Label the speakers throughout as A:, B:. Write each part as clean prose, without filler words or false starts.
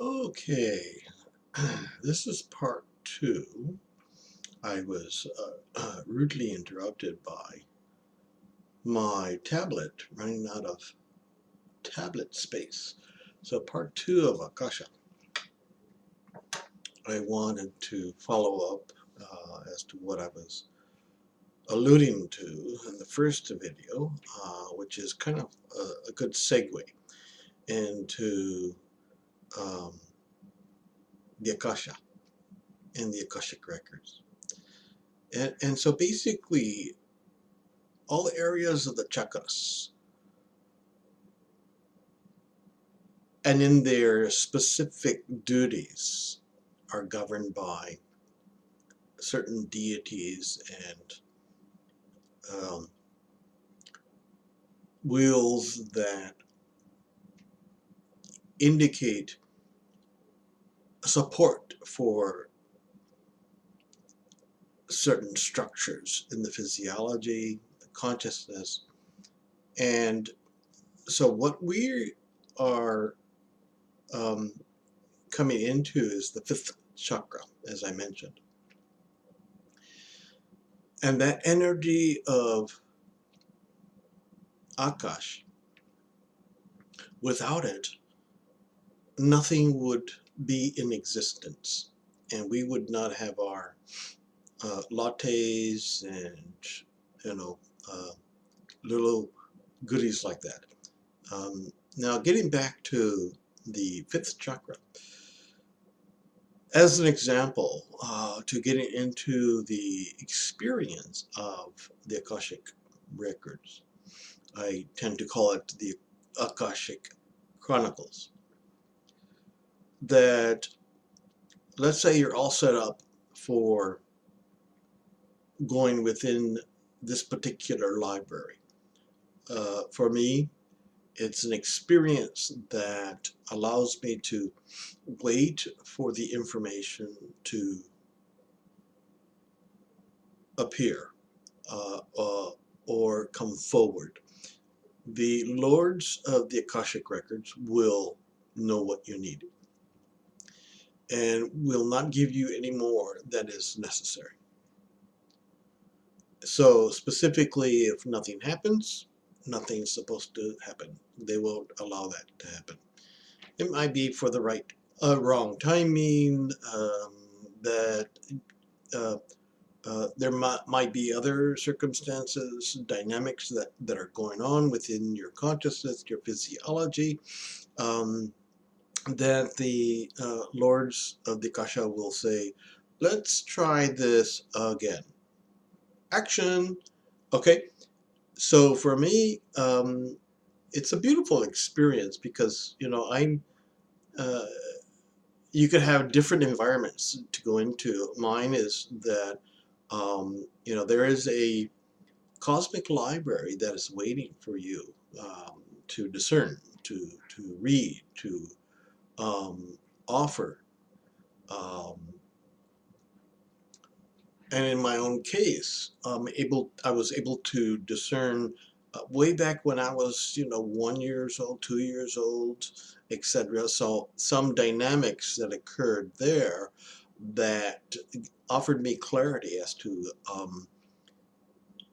A: Okay, this is part two. I was rudely interrupted by my tablet running out of tablet space. So part two of Akasha. I wanted to follow up as to what I was alluding to in the first video, which is kind of a good segue into um, the Akasha and the Akashic Records. And so basically, all areas of the chakras and in their specific duties are governed by certain deities and wheels that indicate support for certain structures in the physiology, the consciousness. And so what we are um, coming into is the fifth chakra, as I mentioned. And that energy of Akash, without it, nothing would be in existence. And we would not have our lattes and, you know, uh, little goodies like that. Now, getting back to the fifth chakra, as an example, to getting into the experience of the Akashic Records, I tend to call it the Akashic Chronicles. That, let's say you're all set up for going within this particular library. For me, it's an experience that allows me to wait for the information to appear or come forward. The Lords of the Akashic Records will know what you need and will not give you any more than is necessary. So specifically, if nothing happens, nothing's supposed to happen. They won't allow that to happen. It might be for the wrong timing, that there might be other circumstances, dynamics that are going on within your consciousness, your physiology, that the Lords of the Akasha will say, let's try this again. Action. Okay, so for me, it's a beautiful experience because, uh, you could have different environments to go into. Mine is that, there is a cosmic library that is waiting for you to discern, to read, to offer. Um, and in my own case, I was able to discern way back when I was, 1 years old, 2 years old, etc. So some dynamics that occurred there that offered me clarity as to,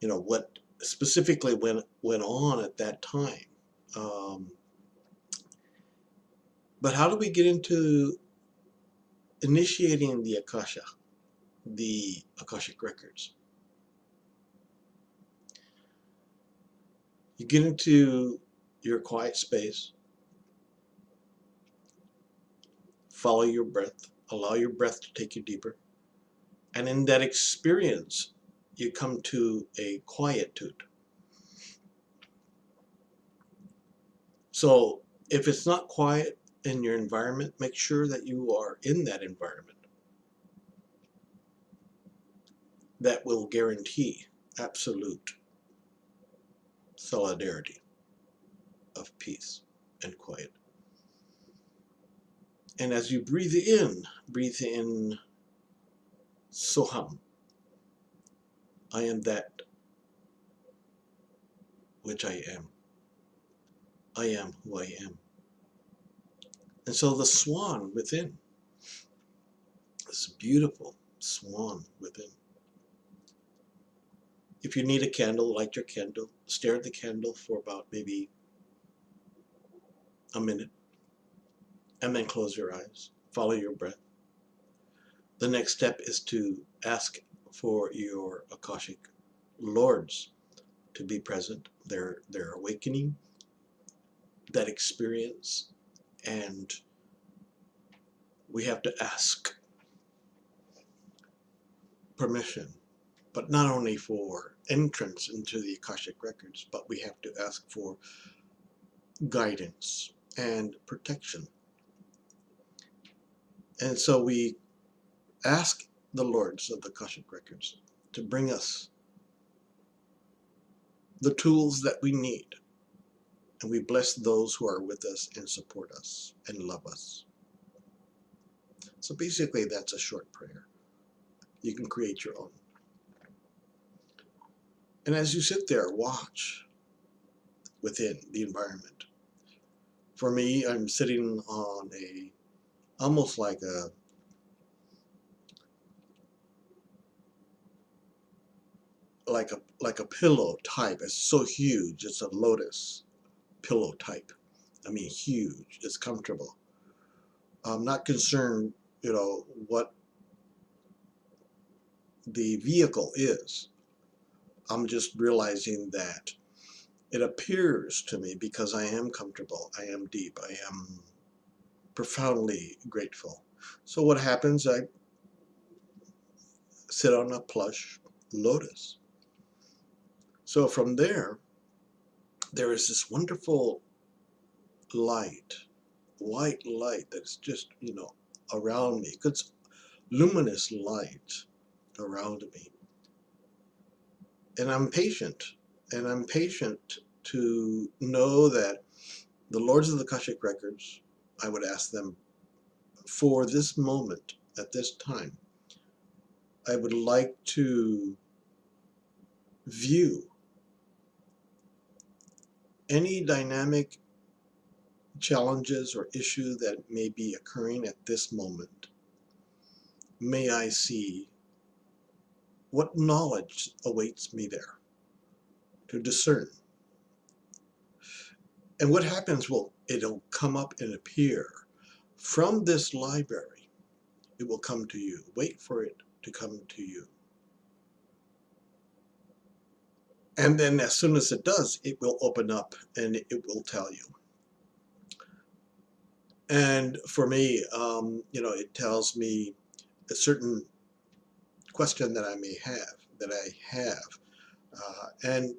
A: what specifically went on at that time. Um, but how do we get into initiating the Akasha, the Akashic Records? You get into your quiet space, follow your breath, allow your breath to take you deeper, and in that experience, you come to a quietude. So if it's not quiet in your environment, make sure that you are in that environment. That will guarantee absolute solidarity of peace and quiet. And as you breathe in Soham. I am that which I am. I am who I am. And so the swan within, this beautiful swan within. If you need a candle, light your candle, stare at the candle for about maybe a minute, and then close your eyes. Follow your breath. The next step is to ask for your Akashic Lords to be present, their awakening, that experience, and we have to ask permission, but not only for entrance into the Akashic Records, but we have to ask for guidance and protection. And so we ask the Lords of the Akashic Records to bring us the tools that we need, and we bless those who are with us and support us and love us. So basically, that's a short prayer. You can create your own. And as you sit there, watch within the environment. For me, I'm sitting on almost like a pillow type. It's so huge. It's a lotus pillow type. I mean, huge. It's comfortable. I'm not concerned, what the vehicle is. I'm just realizing that it appears to me, because I am comfortable, I am deep, I am profoundly grateful. So what happens? I sit on a plush lotus. So from there is this wonderful light, white light that's just, around me. It's luminous light around me. And I'm patient to know that the Lords of the Akashic Records, I would ask them, for this moment, at this time, I would like to view any dynamic challenges or issue that may be occurring at this moment. May I see what knowledge awaits me there to discern. And what happens, it'll come up and appear from this library. It will come to you. Wait for it to come to you. And then as soon as it does, it will open up and it will tell you. And for me, it tells me a certain question that I may have, and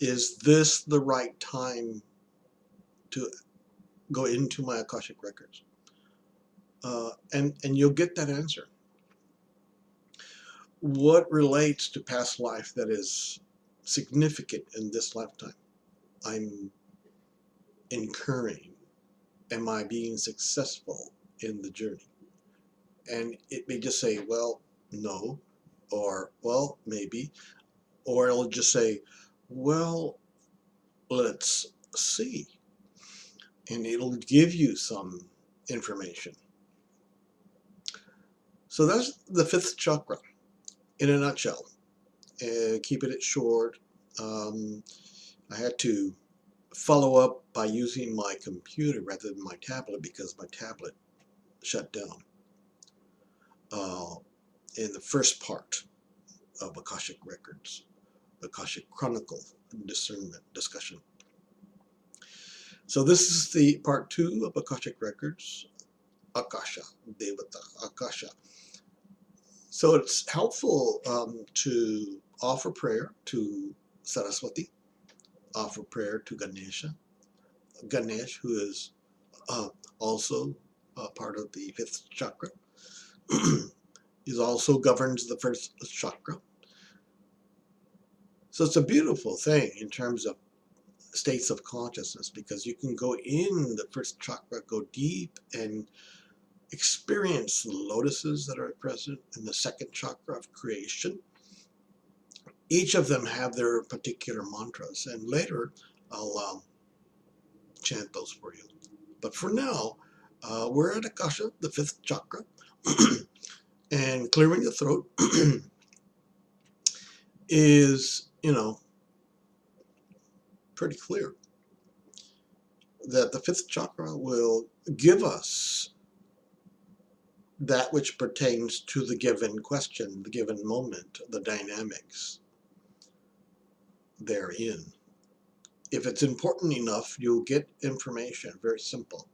A: is this the right time to go into my Akashic Records? And you'll get that answer. What relates to past life that is significant in this lifetime? I'm incurring. Am I being successful in the journey? And it may just say, well, no, or, well, maybe, or it'll just say, well, let's see. And it'll give you some information. So that's the fifth chakra in a nutshell. Keeping it short, I had to follow up by using my computer rather than my tablet because my tablet shut down in the first part of Akashic Records, Akashic Chronicles discernment discussion. So this is the part 2 of Akashic Records, Akasha, Devata, Akasha. So it's helpful to offer prayer to Saraswati, offer prayer to Ganesha. Ganesh, who is also part of the 5th chakra, he also governs the 1st chakra. So it's a beautiful thing in terms of states of consciousness, because you can go in the 1st chakra, go deep and experience the lotuses that are present in the 2nd chakra of creation. Each of them have their particular mantras, and later I'll chant those for you. But for now, we're at Akasha, the fifth chakra, and clearing the throat is, pretty clear that the fifth chakra will give us that which pertains to the given question, the given moment, the dynamics therein. If it's important enough, you'll get information. Very simple.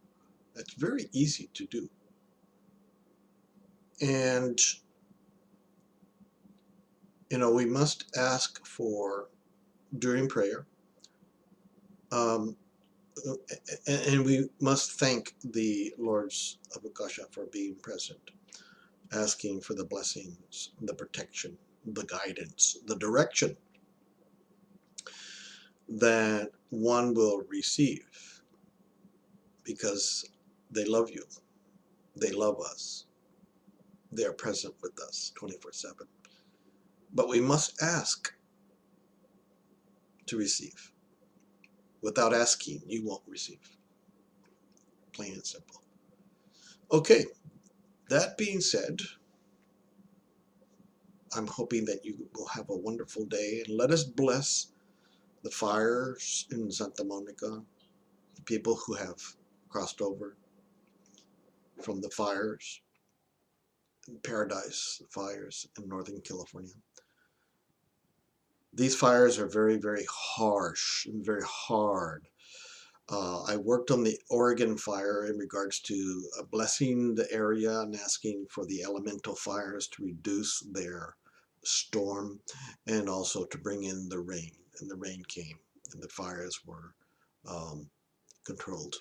A: It's very easy to do. And, we must ask for, during prayer, and we must thank the Lords of Akasha for being present, asking for the blessings, the protection, the guidance, the direction that one will receive, because they love you, they love us, they are present with us 24/7. But we must ask to receive. Without asking, you won't receive. Plain and simple. Okay, that being said, I'm hoping that you will have a wonderful day, and let us bless the fires in Santa Monica, the people who have crossed over from the fires in Paradise, the fires in Northern California. These fires are very, very harsh and very hard. I worked on the Oregon fire in regards to blessing the area and asking for the elemental fires to reduce their storm and also to bring in the rain. And the rain came and the fires were controlled.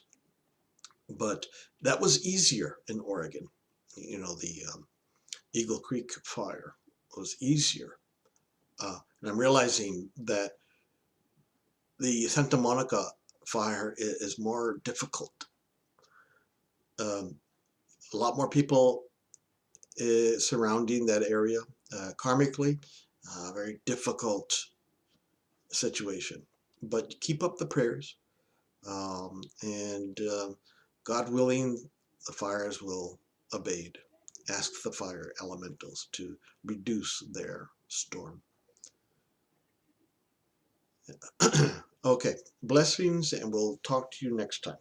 A: But that was easier in Oregon. The Eagle Creek fire was easier. And I'm realizing that the Santa Monica fire is more difficult. A lot more people surrounding that area karmically. Very difficult situation. But keep up the prayers, and God willing, the fires will abate. Ask the fire elementals to reduce their storm. Okay, blessings, and we'll talk to you next time.